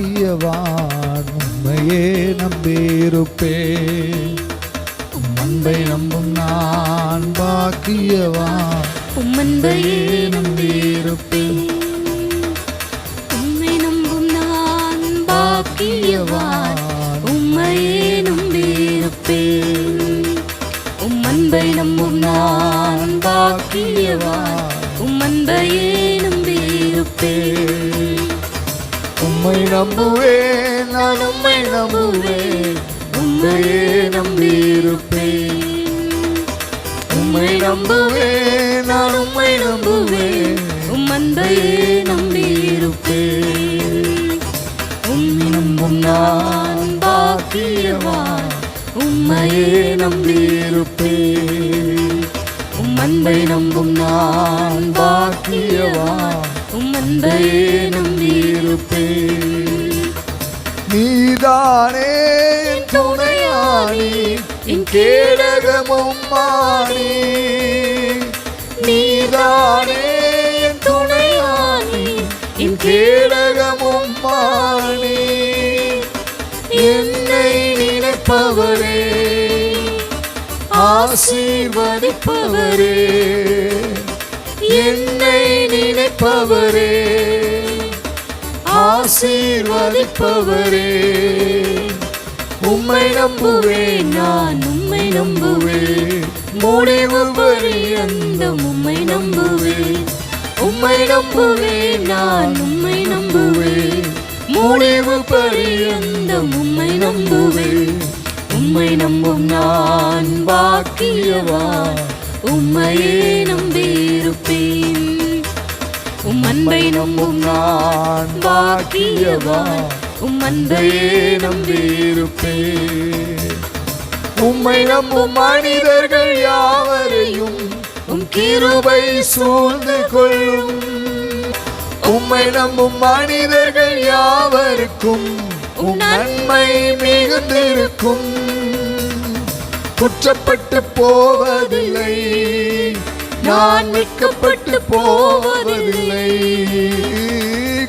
பாக்கியவான் உம்மையே நம்பியிருப்பேன். அன்பை நம்பும் நான் பாக்கியவான் உம்மன்பையே நம்பியிருப்பேன். உம்மை நம்பும் நான் பாக்கியவான் உம்மையே நம்பியிருப்பேன். உம்மன்பை நம்பும் நான் பாக்கியவான் உம்மன்பையே நம்பியிருப்பேன். உம்மை நம்புவேன், நான் உம்மை நம்புவேன், உம்மையே நம்பியிருப்பேன். உம்மை நம்புவேன், நான் உம்மை நம்புவேன், உம்மன்பையே நம்பியிருப்பேன். உம்மை நம்பும் நான் பாக்கியவான் உம்மையே நம்பியிருப்பேன். உம்மன்பை நம்பும் நான் பாக்கியவான் உம்மன்பையே நம்பியிருப்பேன். நீதானே என் துணையானி, என் கேடகமும் மானி. நீதானே என் துணையானி, என் கேடகமும் மானி. என்னை நினைப்பவரே, ஆசீர்வதிப்பவரே, என்னை நினைப்பவரே, ஆசீர்வதிப்பவரே. உம்மை நம்புவேன், நான் உம்மை நம்புவேன், முடிவு பரியந்தம் உம்மை நம்புவேன். உம்மை நம்புவேன், நான் உம்மை நம்புவேன், முடிவு பரியந்தம் உம்மை நம்புவேன். உம்மை நம்பும் நான் பாக்கியவான் உம்மையே நம்பியிருப்பேன். உம்மன்பை நம்பும் நான் பாக்கியவான் உம்மன்பையே நம்பியிருப்பேன். உம்மை நம்பும் மனிதர்கள் யாவரையும் உம் கிருபை சூழ்ந்து கொள்ளும். உம்மை நம்பும் மனிதர்கள் யாவருக்கும் உம் நன்மை மிகுந்திருக்கும். குற்றப்பட்டு போவதில்லை, நான் வெட்கப்பட்டு போவதில்லை.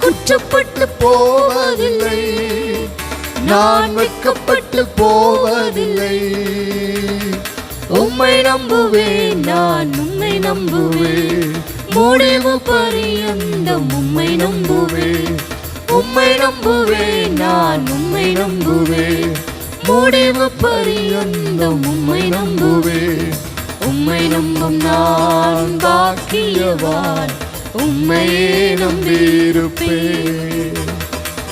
குற்றப்பட்டு போவதில்லை, நான் வெட்கப்பட்டு போவதில்லை. உம்மை நம்புவேன், நான் உம்மை நம்புவேன், முடிவு பரியந்தம் உம்மை நம்புவேன். உம்மை நம்புவேன், நான் உம்மை நம்புவேன், முடிவு பரியந்தம் உம்மை நம்புவேன். உம்மை நம்பும் நான் பாக்கியவான் உம்மையே நம்பியிருப்பேன்.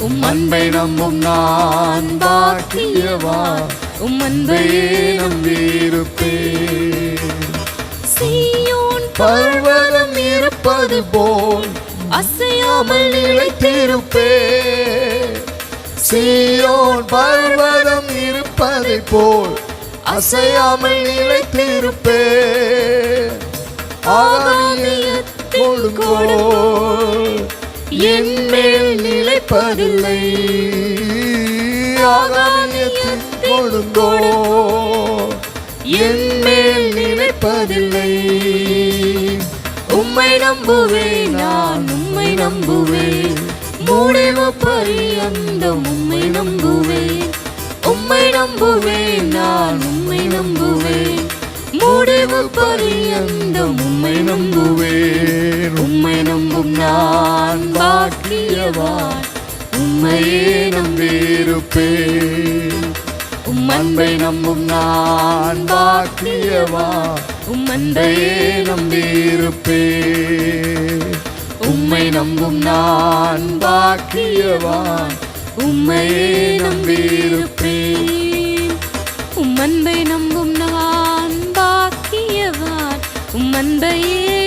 உம்மன்பை நம்பும் நான் பாக்கியவான் உம்மன்பையே நம்பியிருப்பேன். சீயோன் பர்வதம் இருப்பது போல் அசையாமல் நிலைத்திருப்பேன். சீயோன் பர்வதம் இருப்பதை போல் அசையாமல் நிலைத்திருப்பேன். ஆகாயத்தில் கொடுங்கோல் என் மேல் நிலைப்பதில்லை. ஆகாயத்தில் கொடுங்கோல் என் மேல் நிலைப்பதில்லை. உம்மை நம்புவேன், நான் உம்மை நம்புவேன், முடிவு பரியந்தம் உம்மை நம்புவேன். உம்மை நம்புவேன், நான் உம்மை நம்புவேன், முடிவு பரியந்தம் உம்மை நம்புவேன். உம்மை நம்பும் நான் பாக்கியவான் உம்மையே நம்பியிருப்பேன். உம்மன்பை நம்பும் நான் பாக்கியவான் உம்மன்பையே நம்பியிருப்பேன். உம்மை நம்பும் நான் பாக்கியவான் உம்மையே நம்பியிருப்பேன். உம்மன்பை நம்பும் நான் பாக்கியவான் உம்மன்பையே